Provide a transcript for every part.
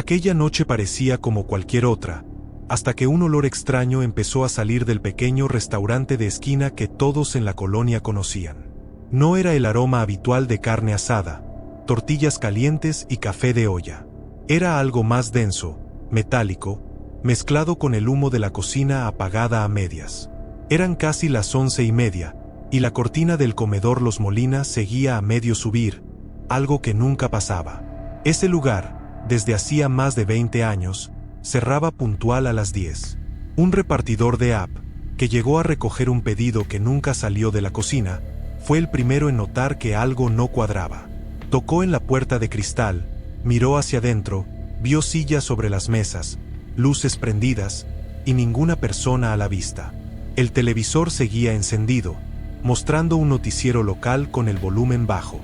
Aquella noche parecía como cualquier otra, hasta que un olor extraño empezó a salir del pequeño restaurante de esquina que todos en la colonia conocían. No era el aroma habitual de carne asada, tortillas calientes y café de olla. Era algo más denso, metálico, mezclado con el humo de la cocina apagada a medias. Eran casi las 11:30, y la cortina del comedor Los Molina seguía a medio subir, algo que nunca pasaba. Ese lugar, desde hacía más de 20 años, cerraba puntual a las 10. Un repartidor de app, que llegó a recoger un pedido que nunca salió de la cocina, fue el primero en notar que algo no cuadraba. Tocó en la puerta de cristal, miró hacia adentro, vio sillas sobre las mesas, luces prendidas, y ninguna persona a la vista. El televisor seguía encendido, mostrando un noticiero local con el volumen bajo.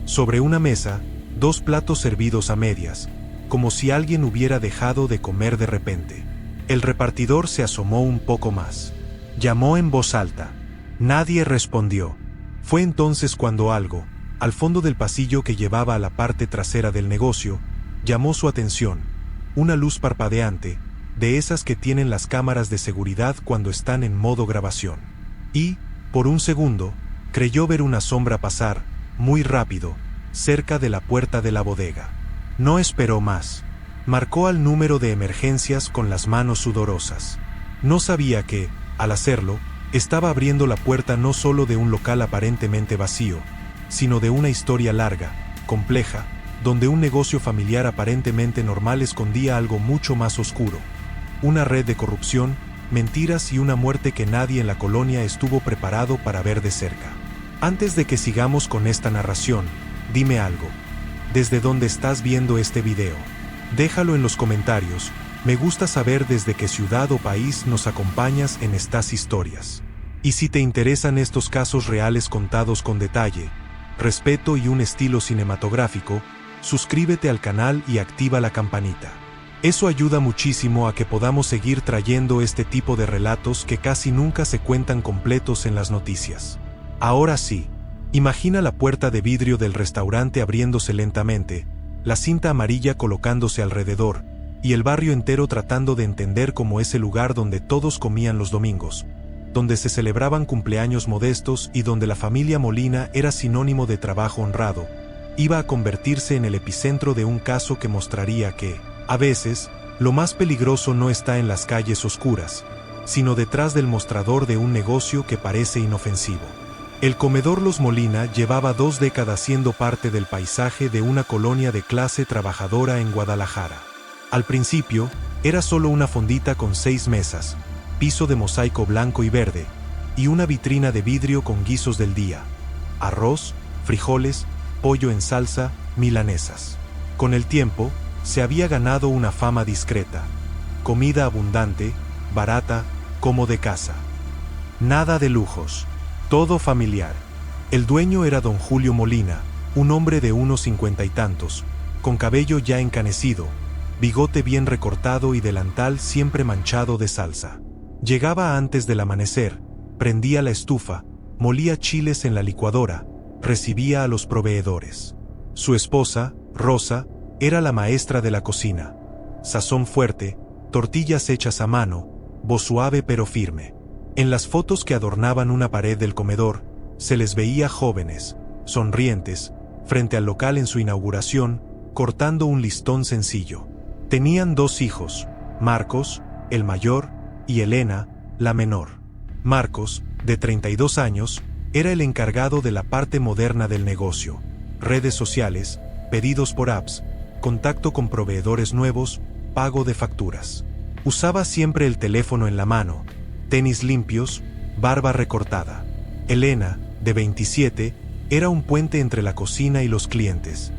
Sobre una mesa, 2 platos servidos a medias, como si alguien hubiera dejado de comer de repente. El repartidor se asomó un poco más. Llamó en voz alta. Nadie respondió. Fue entonces cuando algo, al fondo del pasillo que llevaba a la parte trasera del negocio, llamó su atención. Una luz parpadeante, de esas que tienen las cámaras de seguridad cuando están en modo grabación. Y, por un segundo, creyó ver una sombra pasar, muy rápido, cerca de la puerta de la bodega. No esperó más. Marcó al número de emergencias con las manos sudorosas. No sabía que, al hacerlo, estaba abriendo la puerta no solo de un local aparentemente vacío, sino de una historia larga, compleja, donde un negocio familiar aparentemente normal escondía algo mucho más oscuro. Una red de corrupción, mentiras y una muerte que nadie en la colonia estuvo preparado para ver de cerca. Antes de que sigamos con esta narración, dime algo. ¿Desde dónde estás viendo este video? Déjalo en los comentarios. Me gusta saber desde qué ciudad o país nos acompañas en estas historias. Y si te interesan estos casos reales contados con detalle, respeto y un estilo cinematográfico, suscríbete al canal y activa la campanita. Eso ayuda muchísimo a que podamos seguir trayendo este tipo de relatos que casi nunca se cuentan completos en las noticias. Ahora sí, imagina la puerta de vidrio del restaurante abriéndose lentamente, la cinta amarilla colocándose alrededor, y el barrio entero tratando de entender cómo ese lugar donde todos comían los domingos, donde se celebraban cumpleaños modestos y donde la familia Molina era sinónimo de trabajo honrado, iba a convertirse en el epicentro de un caso que mostraría que, a veces, lo más peligroso no está en las calles oscuras, sino detrás del mostrador de un negocio que parece inofensivo. El comedor Los Molina llevaba 2 décadas siendo parte del paisaje de una colonia de clase trabajadora en Guadalajara. Al principio, era solo una fondita con 6 mesas, piso de mosaico blanco y verde, y una vitrina de vidrio con guisos del día: arroz, frijoles, pollo en salsa, milanesas. Con el tiempo, se había ganado una fama discreta. Comida abundante, barata, como de casa. Nada de lujos. Todo familiar. El dueño era don Julio Molina, un hombre de unos 50 y tantos, con cabello ya encanecido, bigote bien recortado y delantal siempre manchado de salsa. Llegaba antes del amanecer, prendía la estufa, molía chiles en la licuadora, recibía a los proveedores. Su esposa, Rosa, era la maestra de la cocina. Sazón fuerte, tortillas hechas a mano, voz suave pero firme. En las fotos que adornaban una pared del comedor, se les veía jóvenes, sonrientes, frente al local en su inauguración, cortando un listón sencillo. Tenían 2 hijos, Marcos, el mayor, y Elena, la menor. Marcos, de 32 años, era el encargado de la parte moderna del negocio: redes sociales, pedidos por apps, contacto con proveedores nuevos, pago de facturas. Usaba siempre el teléfono en la mano, tenis limpios, barba recortada. Elena, de 27, era un puente entre la cocina y los clientes.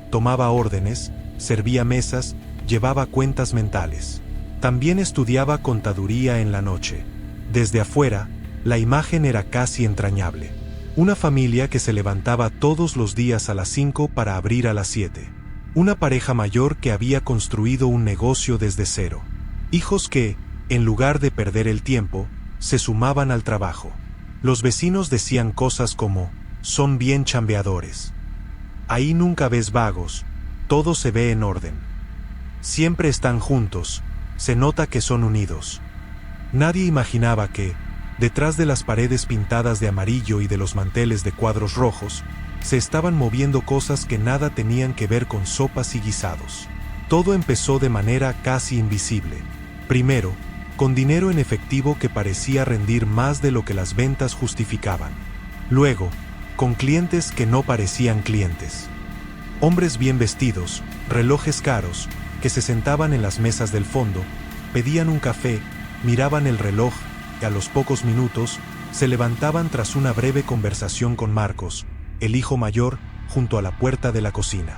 Tomaba órdenes, servía mesas, llevaba cuentas mentales. También estudiaba contaduría en la noche. Desde afuera, la imagen era casi entrañable. Una familia que se levantaba todos los días a las 5 para abrir a las 7. Una pareja mayor que había construido un negocio desde cero. Hijos que, en lugar de perder el tiempo, se sumaban al trabajo. Los vecinos decían cosas como: son bien chambeadores. Ahí nunca ves vagos, todo se ve en orden. Siempre están juntos, se nota que son unidos. Nadie imaginaba que, detrás de las paredes pintadas de amarillo y de los manteles de cuadros rojos, se estaban moviendo cosas que nada tenían que ver con sopas y guisados. Todo empezó de manera casi invisible. Primero, con dinero en efectivo que parecía rendir más de lo que las ventas justificaban. Luego, con clientes que no parecían clientes. Hombres bien vestidos, relojes caros, que se sentaban en las mesas del fondo, pedían un café, miraban el reloj y a los pocos minutos se levantaban tras una breve conversación con Marcos, el hijo mayor, junto a la puerta de la cocina.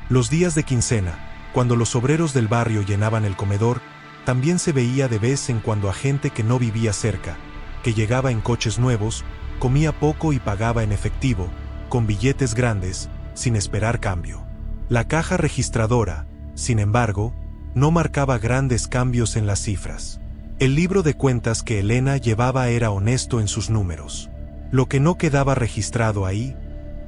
Los días de quincena, cuando los obreros del barrio llenaban el comedor, también se veía de vez en cuando a gente que no vivía cerca, que llegaba en coches nuevos, comía poco y pagaba en efectivo, con billetes grandes, sin esperar cambio. La caja registradora, sin embargo, no marcaba grandes cambios en las cifras. El libro de cuentas que Elena llevaba era honesto en sus números. Lo que no quedaba registrado ahí,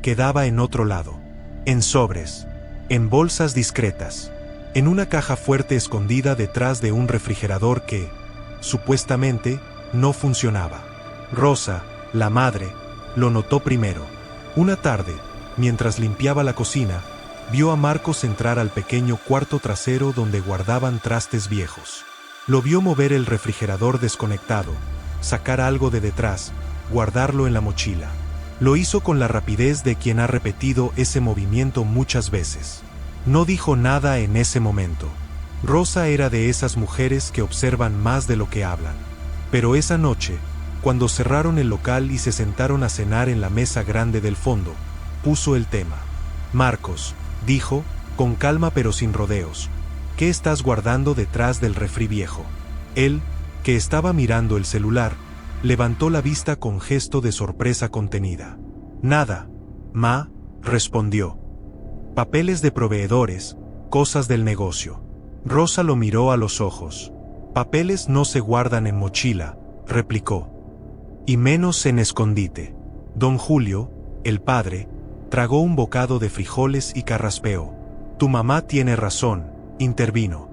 quedaba en otro lado. En sobres, en bolsas discretas, en una caja fuerte escondida detrás de un refrigerador que, supuestamente, no funcionaba. Rosa, la madre, lo notó primero. Una tarde, mientras limpiaba la cocina, vio a Marcos entrar al pequeño cuarto trasero donde guardaban trastes viejos. Lo vio mover el refrigerador desconectado, sacar algo de detrás, guardarlo en la mochila. Lo hizo con la rapidez de quien ha repetido ese movimiento muchas veces. No dijo nada en ese momento. Rosa era de esas mujeres que observan más de lo que hablan. Pero esa noche, cuando cerraron el local y se sentaron a cenar en la mesa grande del fondo, puso el tema. Marcos, dijo, con calma pero sin rodeos, ¿qué estás guardando detrás del refri viejo? Él, que estaba mirando el celular, levantó la vista con gesto de sorpresa contenida. Nada, ma, respondió. Papeles de proveedores, cosas del negocio. Rosa lo miró a los ojos. Papeles no se guardan en mochila, replicó. Y menos en escondite. Don Julio, el padre, tragó un bocado de frijoles y carraspeó. Tu mamá tiene razón, intervino.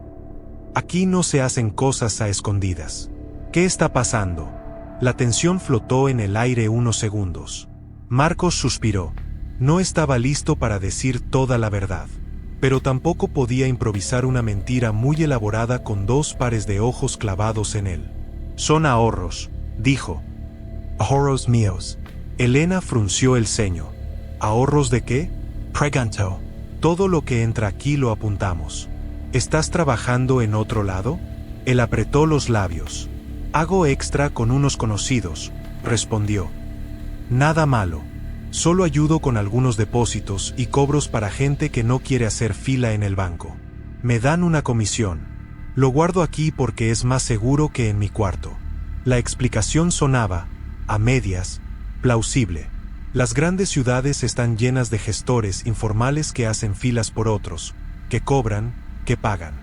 Aquí no se hacen cosas a escondidas. ¿Qué está pasando? La tensión flotó en el aire unos segundos. Marcos suspiró. No estaba listo para decir toda la verdad, pero tampoco podía improvisar una mentira muy elaborada con dos pares de ojos clavados en él. Son ahorros, dijo. Ahorros míos. Elena frunció el ceño. ¿Ahorros de qué? Preguntó. Todo lo que entra aquí lo apuntamos. ¿Estás trabajando en otro lado? Él apretó los labios. Hago extra con unos conocidos, respondió. Nada malo. Solo ayudo con algunos depósitos y cobros para gente que no quiere hacer fila en el banco. Me dan una comisión. Lo guardo aquí porque es más seguro que en mi cuarto. La explicación sonaba, a medias, plausible. Las grandes ciudades están llenas de gestores informales que hacen filas por otros, que cobran, que pagan.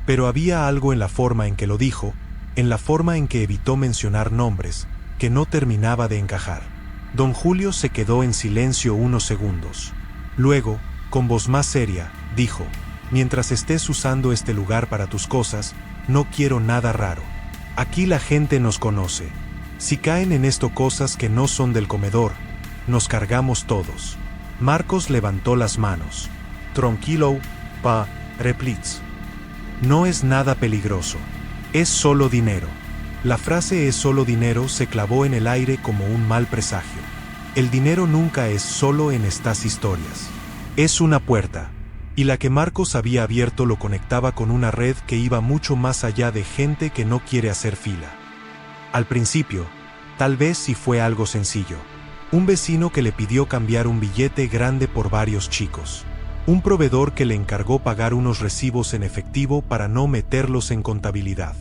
Pero había algo en la forma en que lo dijo, en la forma en que evitó mencionar nombres, que no terminaba de encajar. Don Julio se quedó en silencio unos segundos. Luego, con voz más seria, dijo, mientras estés usando este lugar para tus cosas, no quiero nada raro. Aquí la gente nos conoce. Si caen en esto cosas que no son del comedor, nos cargamos todos. Marcos levantó las manos. Tranquilo, pa, replitz. No es nada peligroso. Es solo dinero. La frase es solo dinero se clavó en el aire como un mal presagio. El dinero nunca es solo en estas historias. Es una puerta. Y la que Marcos había abierto lo conectaba con una red que iba mucho más allá de gente que no quiere hacer fila. Al principio, tal vez sí fue algo sencillo. Un vecino que le pidió cambiar un billete grande por varios chicos. Un proveedor que le encargó pagar unos recibos en efectivo para no meterlos en contabilidad.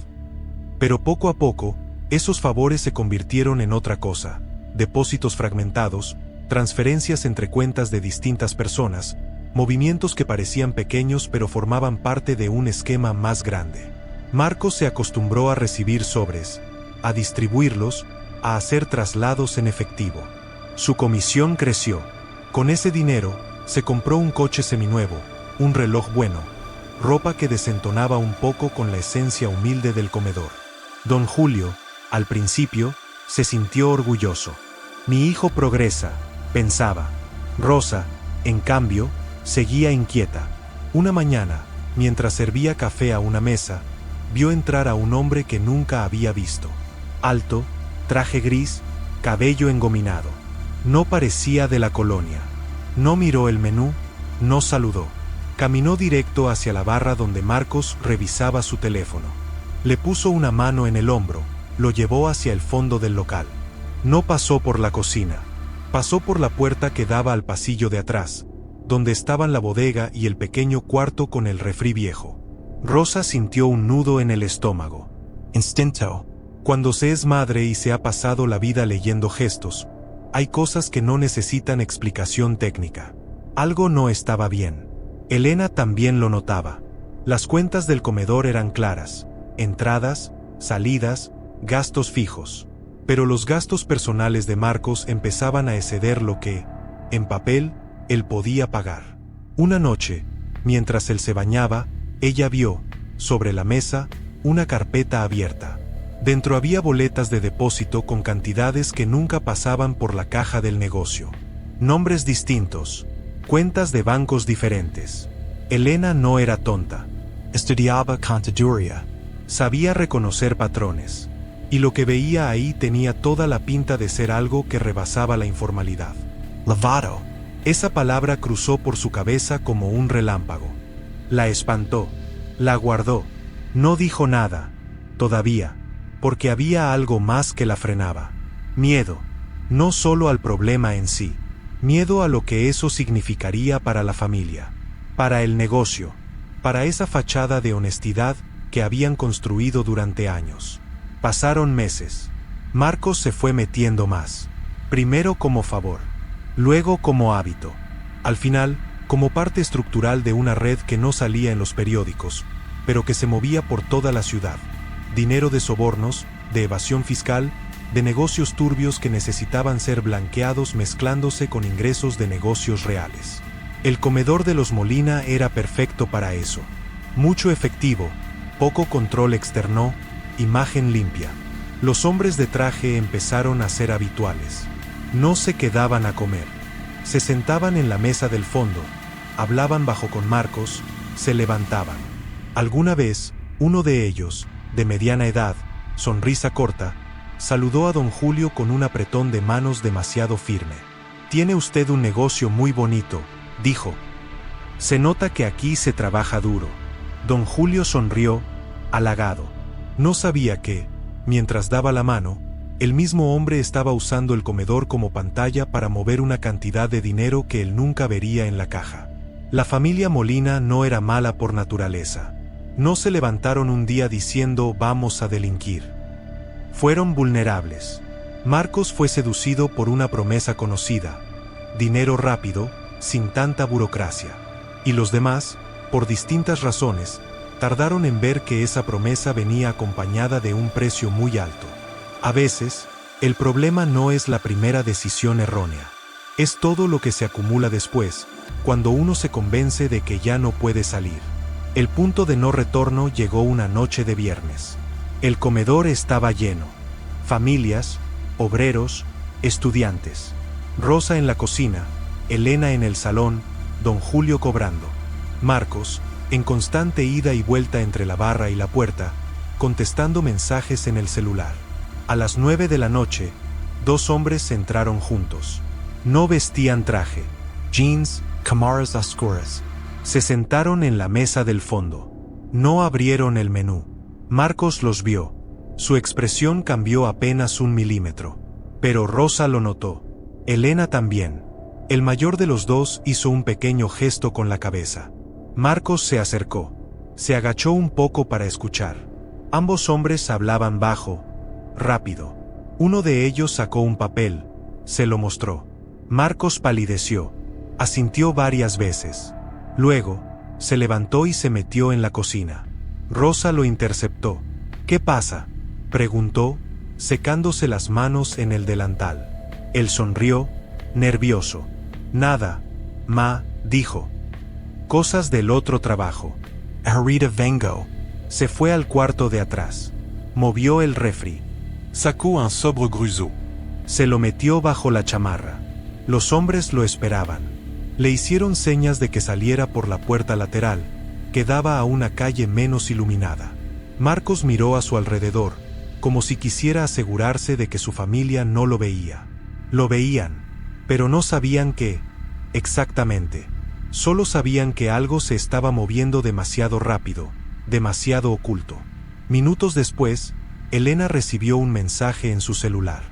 Pero poco a poco, esos favores se convirtieron en otra cosa, depósitos fragmentados, transferencias entre cuentas de distintas personas, movimientos que parecían pequeños pero formaban parte de un esquema más grande. Marcos se acostumbró a recibir sobres, a distribuirlos, a hacer traslados en efectivo. Su comisión creció. Con ese dinero, se compró un coche seminuevo, un reloj bueno, ropa que desentonaba un poco con la esencia humilde del comedor. Don Julio, al principio, se sintió orgulloso. Mi hijo progresa, pensaba. Rosa, en cambio, seguía inquieta. Una mañana, mientras servía café a una mesa, vio entrar a un hombre que nunca había visto. Alto, traje gris, cabello engominado. No parecía de la colonia. No miró el menú, no saludó. Caminó directo hacia la barra donde Marcos revisaba su teléfono. Le puso una mano en el hombro, lo llevó hacia el fondo del local. No pasó por la cocina. Pasó por la puerta que daba al pasillo de atrás, donde estaban la bodega y el pequeño cuarto con el refri viejo. Rosa sintió un nudo en el estómago. Instinto. Cuando se es madre y se ha pasado la vida leyendo gestos, hay cosas que no necesitan explicación técnica. Algo no estaba bien. Elena también lo notaba. Las cuentas del comedor eran claras: entradas, salidas, gastos fijos. Pero los gastos personales de Marcos empezaban a exceder lo que, en papel, él podía pagar. Una noche, mientras él se bañaba, ella vio, sobre la mesa, una carpeta abierta. Dentro había boletas de depósito con cantidades que nunca pasaban por la caja del negocio. Nombres distintos, cuentas de bancos diferentes. Elena no era tonta. Estudiaba contaduría. Sabía reconocer patrones. Y lo que veía ahí tenía toda la pinta de ser algo que rebasaba la informalidad. Lavado. Esa palabra cruzó por su cabeza como un relámpago. La espantó. La guardó. No dijo nada. Todavía. Porque había algo más que la frenaba. Miedo. No solo al problema en sí. Miedo a lo que eso significaría para la familia. Para el negocio. Para esa fachada de honestidad que habían construido durante años. Pasaron meses. Marcos se fue metiendo más. Primero como favor. Luego como hábito. Al final, como parte estructural de una red que no salía en los periódicos, pero que se movía por toda la ciudad. Dinero de sobornos, de evasión fiscal, de negocios turbios que necesitaban ser blanqueados mezclándose con ingresos de negocios reales. El comedor de los Molina era perfecto para eso. Mucho efectivo, poco control externo, imagen limpia. Los hombres de traje empezaron a ser habituales. No se quedaban a comer. Se sentaban en la mesa del fondo, hablaban bajo con Marcos, se levantaban. Alguna vez, uno de ellos, de mediana edad, sonrisa corta, saludó a don Julio con un apretón de manos demasiado firme. «Tiene usted un negocio muy bonito», dijo. «Se nota que aquí se trabaja duro». Don Julio sonrió, halagado. No sabía que, mientras daba la mano, el mismo hombre estaba usando el comedor como pantalla para mover una cantidad de dinero que él nunca vería en la caja. La familia Molina no era mala por naturaleza. No se levantaron un día diciendo «vamos a delinquir». Fueron vulnerables. Marcos fue seducido por una promesa conocida: dinero rápido, sin tanta burocracia. Y los demás, por distintas razones, tardaron en ver que esa promesa venía acompañada de un precio muy alto. A veces, el problema no es la primera decisión errónea. Es todo lo que se acumula después, cuando uno se convence de que ya no puede salir. El punto de no retorno llegó una noche de viernes. El comedor estaba lleno. Familias, obreros, estudiantes. Rosa en la cocina, Elena en el salón, don Julio cobrando. Marcos, en constante ida y vuelta entre la barra y la puerta, contestando mensajes en el celular. A las 9 de la noche, dos hombres entraron juntos. No vestían traje. Jeans, camaras oscuras. Se sentaron en la mesa del fondo. No abrieron el menú. Marcos los vio. Su expresión cambió apenas 1 milímetro. Pero Rosa lo notó. Elena también. El mayor de los dos hizo un pequeño gesto con la cabeza. Marcos se acercó. Se agachó un poco para escuchar. Ambos hombres hablaban bajo, rápido. Uno de ellos sacó un papel, se lo mostró. Marcos palideció. Asintió varias veces. Luego, se levantó y se metió en la cocina. Rosa lo interceptó. «¿Qué pasa?», preguntó, secándose las manos en el delantal. Él sonrió, nervioso. «Nada, ma», dijo. «Cosas del otro trabajo». Ahorita vengo. Se fue al cuarto de atrás. Movió el refri. Sacó un sobre grueso. Se lo metió bajo la chamarra. Los hombres lo esperaban. Le hicieron señas de que saliera por la puerta lateral, que daba a una calle menos iluminada. Marcos miró a su alrededor, como si quisiera asegurarse de que su familia no lo veía. Lo veían, pero no sabían qué, exactamente. Solo sabían que algo se estaba moviendo demasiado rápido, demasiado oculto. Minutos después, Elena recibió un mensaje en su celular.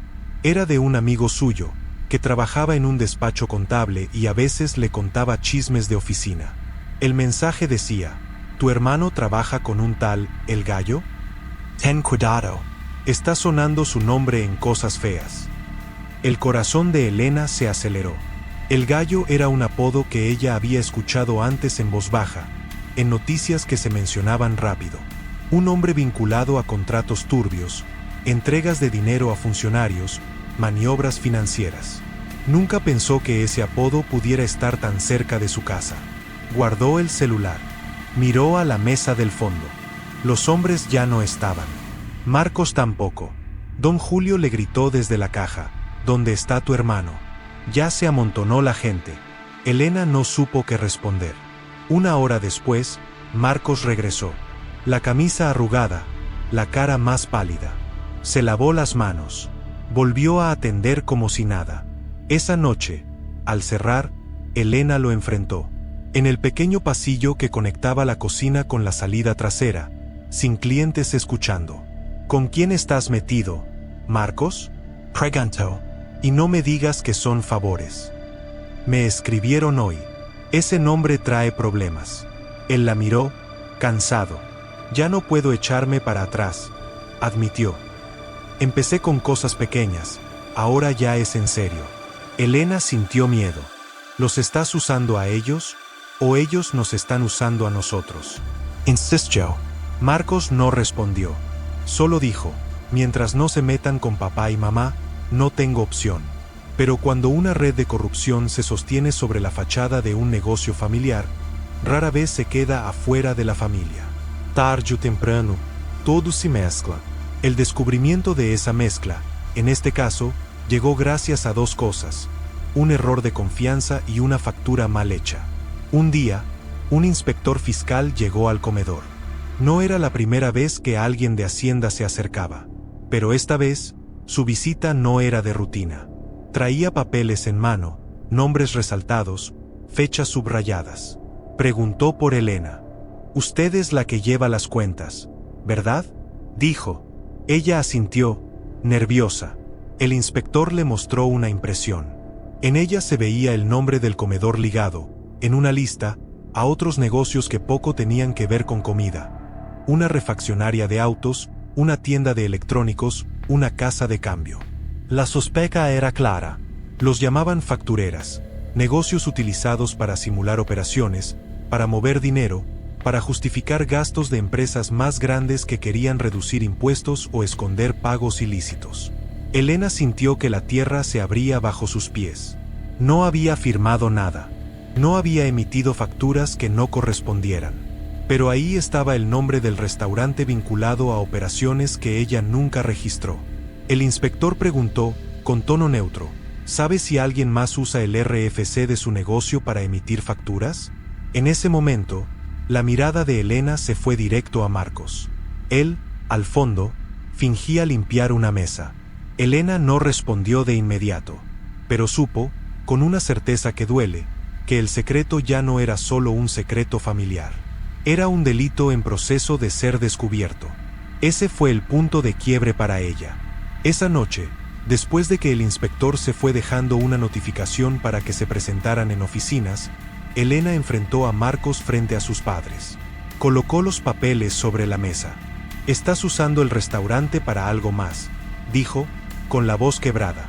Era de un amigo suyo, que trabajaba en un despacho contable y a veces le contaba chismes de oficina. El mensaje decía: ¿tu hermano trabaja con un tal, el Gallo? Ten cuidado. Está sonando su nombre en cosas feas. El corazón de Elena se aceleró. El Gallo era un apodo que ella había escuchado antes en voz baja, en noticias que se mencionaban rápido. Un hombre vinculado a contratos turbios, entregas de dinero a funcionarios, maniobras financieras. Nunca pensó que ese apodo pudiera estar tan cerca de su casa. Guardó el celular. Miró a la mesa del fondo. Los hombres ya no estaban. Marcos tampoco. Don Julio le gritó desde la caja: ¿dónde está tu hermano? Ya se amontonó la gente. Elena no supo qué responder. Una hora después, Marcos regresó. La camisa arrugada, la cara más pálida. Se lavó las manos. Volvió a atender como si nada. Esa noche, al cerrar, Elena lo enfrentó. En el pequeño pasillo que conectaba la cocina con la salida trasera, sin clientes escuchando. ¿Con quién estás metido, Marcos? Preguntó. Y no me digas que son favores. Me escribieron hoy. Ese nombre trae problemas. Él la miró, cansado. Ya no puedo echarme para atrás, admitió. Empecé con cosas pequeñas, ahora ya es en serio. Elena sintió miedo. ¿Los estás usando a ellos? ¿O ellos nos están usando a nosotros? Insistió. Marcos no respondió. Solo dijo: mientras no se metan con papá y mamá, no tengo opción. Pero cuando una red de corrupción se sostiene sobre la fachada de un negocio familiar, rara vez se queda afuera de la familia. Tarde o temprano, todo se mezcla. El descubrimiento de esa mezcla, en este caso, llegó gracias a dos cosas: un error de confianza y una factura mal hecha. Un día, un inspector fiscal llegó al comedor. No era la primera vez que alguien de Hacienda se acercaba, pero esta vez, su visita no era de rutina. Traía papeles en mano, nombres resaltados, fechas subrayadas. Preguntó por Elena. «Usted es la que lleva las cuentas, ¿verdad?», dijo. Ella asintió, nerviosa. El inspector le mostró una impresión. En ella se veía el nombre del comedor ligado, en una lista, a otros negocios que poco tenían que ver con comida. Una refaccionaria de autos, una tienda de electrónicos, una casa de cambio. La sospecha era clara. Los llamaban factureras, negocios utilizados para simular operaciones, para mover dinero, para justificar gastos de empresas más grandes que querían reducir impuestos o esconder pagos ilícitos. Elena sintió que la tierra se abría bajo sus pies. No había firmado nada. No había emitido facturas que no correspondieran. Pero ahí estaba el nombre del restaurante vinculado a operaciones que ella nunca registró. El inspector preguntó, con tono neutro: ¿sabe si alguien más usa el RFC de su negocio para emitir facturas? En ese momento, la mirada de Elena se fue directo a Marcos. Él, al fondo, fingía limpiar una mesa. Elena no respondió de inmediato, pero supo, con una certeza que duele, que el secreto ya no era solo un secreto familiar. Era un delito en proceso de ser descubierto. Ese fue el punto de quiebre para ella. Esa noche, después de que el inspector se fue dejando una notificación para que se presentaran en oficinas, Elena enfrentó a Marcos frente a sus padres. Colocó los papeles sobre la mesa. «Estás usando el restaurante para algo más», dijo, con la voz quebrada.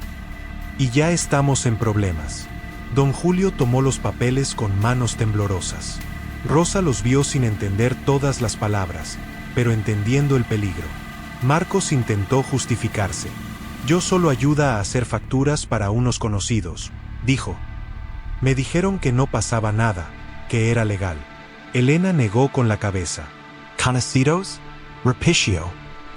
«Y ya estamos en problemas». Don Julio tomó los papeles con manos temblorosas. Rosa los vio sin entender todas las palabras, pero entendiendo el peligro. Marcos intentó justificarse. «Yo solo ayuda a hacer facturas para unos conocidos», dijo. «Me dijeron que no pasaba nada, que era legal». Elena negó con la cabeza. Conocidos? Rapitio.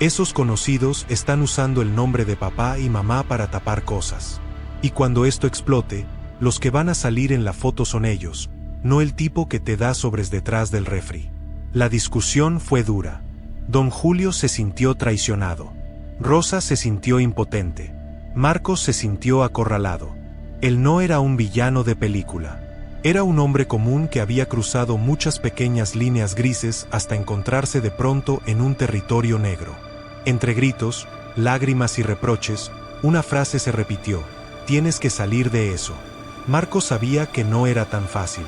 Esos conocidos están usando el nombre de papá y mamá para tapar cosas. Y cuando esto explote, los que van a salir en la foto son ellos, no el tipo que te da sobres detrás del refri. La discusión fue dura. Don Julio se sintió traicionado. Rosa se sintió impotente. Marcos se sintió acorralado. Él no era un villano de película. Era un hombre común que había cruzado muchas pequeñas líneas grises hasta encontrarse de pronto en un territorio negro. Entre gritos, lágrimas y reproches, una frase se repitió: tienes que salir de eso. Marcos sabía que no era tan fácil.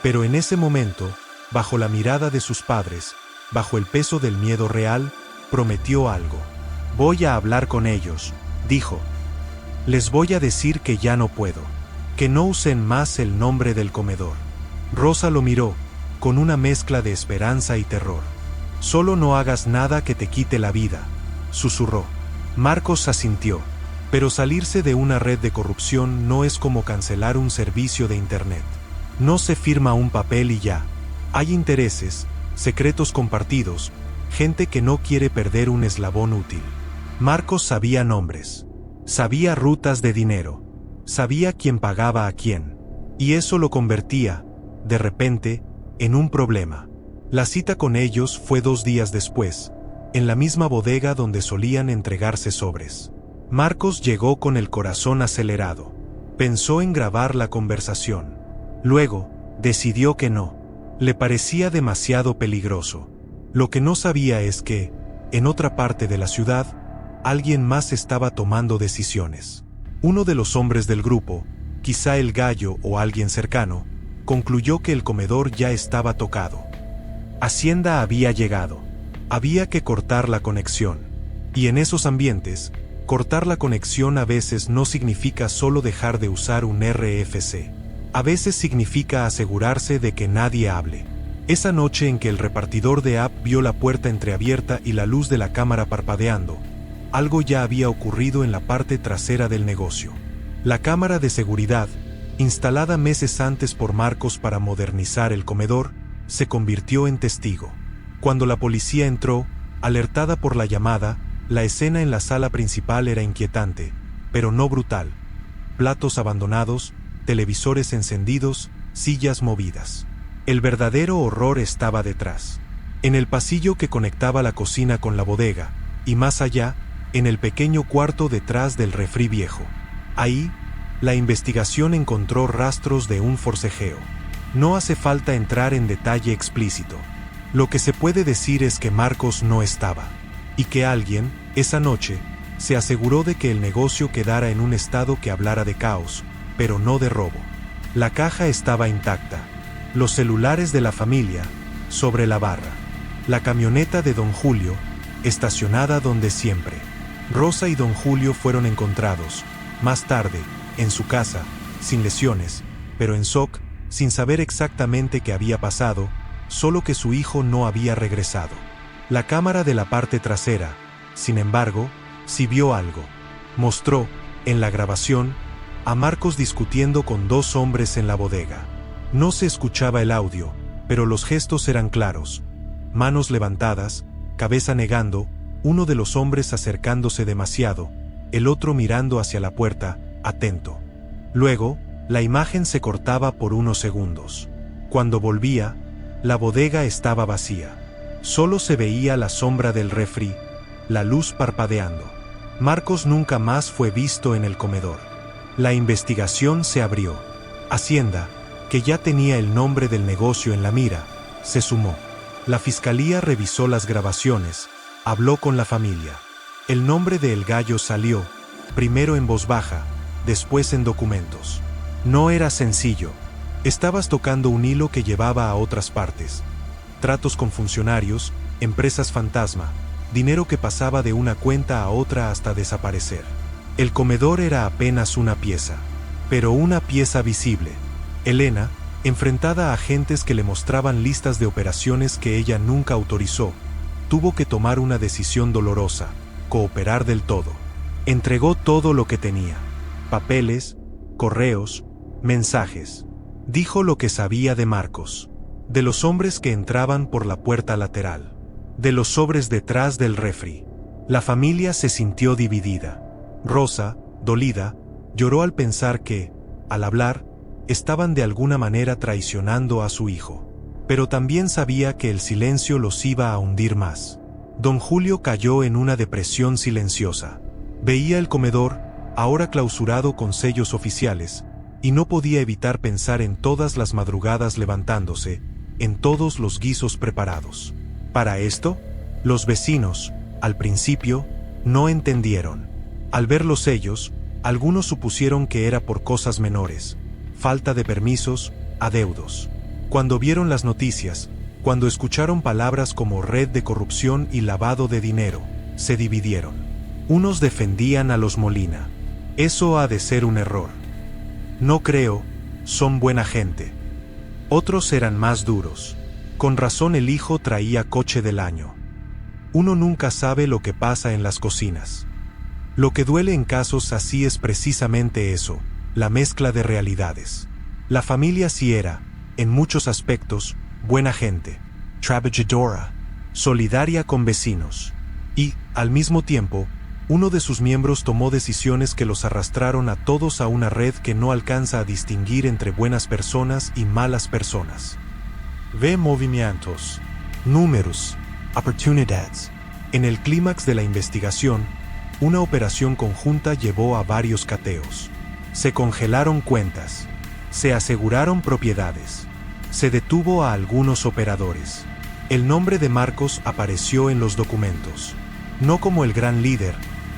Pero en ese momento, bajo la mirada de sus padres, bajo el peso del miedo real, prometió algo. Voy a hablar con ellos, dijo. Les voy a decir que ya no puedo. Que no usen más el nombre del comedor. Rosa lo miró, con una mezcla de esperanza y terror. Solo no hagas nada que te quite la vida, susurró. Marcos asintió. Pero salirse de una red de corrupción no es como cancelar un servicio de internet. No se firma un papel y ya. Hay intereses, secretos compartidos, gente que no quiere perder un eslabón útil. Marcos sabía nombres. Sabía rutas de dinero. Sabía quién pagaba a quién. Y eso lo convertía, de repente, en un problema. La cita con ellos fue 2 días después, en la misma bodega donde solían entregarse sobres. Marcos llegó con el corazón acelerado. Pensó en grabar la conversación. Luego, decidió que no. Le parecía demasiado peligroso. Lo que no sabía es que, en otra parte de la ciudad, alguien más estaba tomando decisiones. Uno de los hombres del grupo, quizá el gallo o alguien cercano, concluyó que el comedor ya estaba tocado. Hacienda había llegado. Había que cortar la conexión. Y en esos ambientes, cortar la conexión a veces no significa solo dejar de usar un RFC. A veces significa asegurarse de que nadie hable. Esa noche en que el repartidor de app vio la puerta entreabierta y la luz de la cámara parpadeando, algo ya había ocurrido en la parte trasera del negocio. La cámara de seguridad, instalada meses antes por Marcos para modernizar el comedor, se convirtió en testigo. Cuando la policía entró, alertada por la llamada, la escena en la sala principal era inquietante, pero no brutal. Platos abandonados, televisores encendidos, sillas movidas. El verdadero horror estaba detrás. En el pasillo que conectaba la cocina con la bodega, y más allá, en el pequeño cuarto detrás del refri viejo. Ahí, la investigación encontró rastros de un forcejeo. No hace falta entrar en detalle explícito. Lo que se puede decir es que Marcos no estaba, y que alguien, esa noche, se aseguró de que el negocio quedara en un estado que hablara de caos, pero no de robo. La caja estaba intacta. Los celulares de la familia, sobre la barra. La camioneta de Don Julio, estacionada donde siempre. Rosa y Don Julio fueron encontrados, más tarde, en su casa, sin lesiones, pero en shock, sin saber exactamente qué había pasado, solo que su hijo no había regresado. La cámara de la parte trasera, sin embargo, sí vio algo. Mostró, en la grabación, a Marcos discutiendo con 2 hombres en la bodega. No se escuchaba el audio, pero los gestos eran claros. Manos levantadas, cabeza negando, uno de los hombres acercándose demasiado, el otro mirando hacia la puerta, atento. Luego, la imagen se cortaba por unos segundos. Cuando volvía, la bodega estaba vacía. Solo se veía la sombra del refri, la luz parpadeando. Marcos nunca más fue visto en el comedor. La investigación se abrió. Hacienda, que ya tenía el nombre del negocio en la mira, se sumó. La fiscalía revisó las grabaciones, habló con la familia. El nombre de El Gallo salió, primero en voz baja, después en documentos. No era sencillo. Estabas tocando un hilo que llevaba a otras partes. Tratos con funcionarios, empresas fantasma, dinero que pasaba de una cuenta a otra hasta desaparecer. El comedor era apenas una pieza, pero una pieza visible. Elena, enfrentada a agentes que le mostraban listas de operaciones que ella nunca autorizó, tuvo que tomar una decisión dolorosa: cooperar del todo. Entregó todo lo que tenía: papeles, correos, mensajes. Dijo lo que sabía de Marcos. de los hombres que entraban por la puerta lateral, de los sobres detrás del refri. La familia se sintió dividida. Rosa, dolida, lloró al pensar que, al hablar, estaban de alguna manera traicionando a su hijo. Pero también sabía que el silencio los iba a hundir más. Don Julio cayó en una depresión silenciosa. Veía el comedor, ahora clausurado con sellos oficiales, y no podía evitar pensar en todas las madrugadas levantándose, en todos los guisos preparados. Para esto, los vecinos, al principio, no entendieron. Al ver los sellos, algunos supusieron que era por cosas menores, falta de permisos, adeudos. Cuando vieron las noticias, cuando escucharon palabras como red de corrupción y lavado de dinero, se dividieron. Unos defendían a los Molina. Eso ha de ser un error. No creo, son buena gente. Otros eran más duros. Con razón el hijo traía coche del año. Uno nunca sabe lo que pasa en las cocinas. Lo que duele en casos así es precisamente eso, la mezcla de realidades. La familia sí era, en muchos aspectos, buena gente, trabajadora, solidaria con vecinos. Y, al mismo tiempo, uno de sus miembros tomó decisiones que los arrastraron a todos a una red que no alcanza a distinguir entre buenas personas y malas personas. Ve movimientos, números, Opportunidades. En el clímax de la investigación, una operación conjunta llevó a varios cateos. Se congelaron cuentas, se aseguraron propiedades, se detuvo a algunos operadores. El nombre de Marcos apareció en los documentos, no como el gran líder,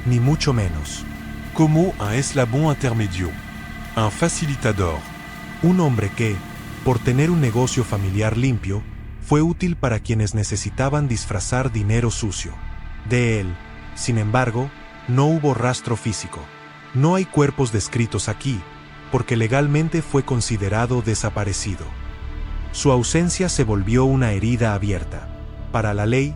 ni mucho menos. Como un eslabón intermedio, un facilitador. Un hombre que, por tener un negocio familiar limpio, fue útil para quienes necesitaban disfrazar dinero sucio. De él, sin embargo, no hubo rastro físico. No hay cuerpos descritos aquí, porque legalmente fue considerado desaparecido. Su ausencia se volvió una herida abierta. Para la ley,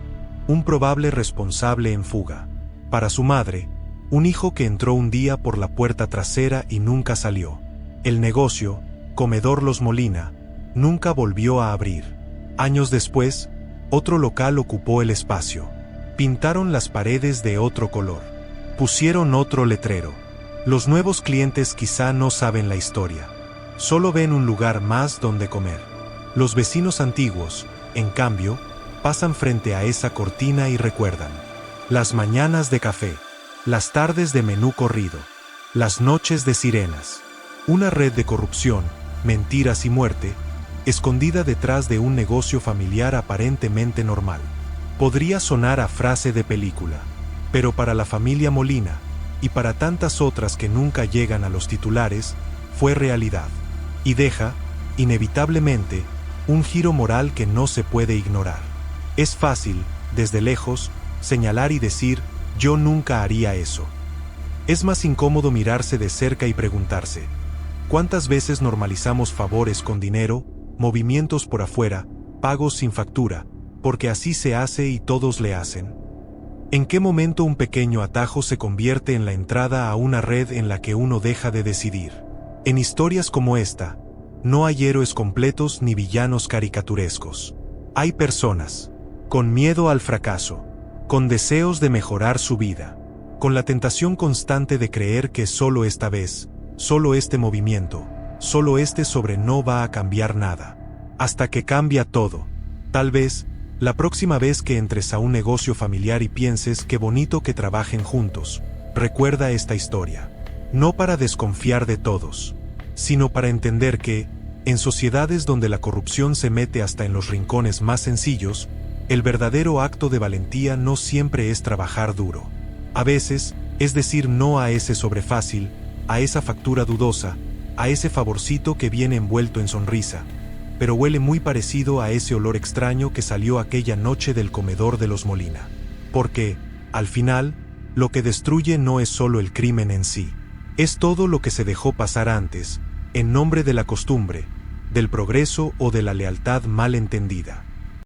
un probable responsable en fuga. Para su madre, un hijo que entró un día por la puerta trasera y nunca salió. El negocio, Comedor Los Molina, nunca volvió a abrir. Años después, otro local ocupó el espacio. Pintaron las paredes de otro color. Pusieron otro letrero. Los nuevos clientes quizá no saben la historia. Solo ven un lugar más donde comer. Los vecinos antiguos, en cambio, pasan frente a esa cortina y recuerdan. Las mañanas de café, las tardes de menú corrido, las noches de sirenas. Una red de corrupción, mentiras y muerte, escondida detrás de un negocio familiar aparentemente normal. Podría sonar a frase de película, pero para la familia Molina, y para tantas otras que nunca llegan a los titulares, fue realidad. Y deja, inevitablemente, un giro moral que no se puede ignorar. Es fácil, desde lejos, señalar y decir, yo nunca haría eso. Es más incómodo mirarse de cerca y preguntarse, ¿cuántas veces normalizamos favores con dinero, movimientos por afuera, pagos sin factura, porque así se hace y todos le hacen? ¿En qué momento un pequeño atajo se convierte en la entrada a una red en la que uno deja de decidir? En historias como esta, no hay héroes completos ni villanos caricaturescos. Hay personas, con miedo al fracaso, con deseos de mejorar su vida, con la tentación constante de creer que solo esta vez, solo este movimiento, solo este sobre no va a cambiar nada. Hasta que cambia todo. Tal vez, la próxima vez que entres a un negocio familiar y pienses qué bonito que trabajen juntos, recuerda esta historia. No para desconfiar de todos, sino para entender que, en sociedades donde la corrupción se mete hasta en los rincones más sencillos, el verdadero acto de valentía no siempre es trabajar duro. A veces, es decir no a ese sobre fácil, a esa factura dudosa, a ese favorcito que viene envuelto en sonrisa, pero huele muy parecido a ese olor extraño que salió aquella noche del comedor de los Molina. Porque, al final, lo que destruye no es solo el crimen en sí, es todo lo que se dejó pasar antes, en nombre de la costumbre, del progreso o de la lealtad mal entendida.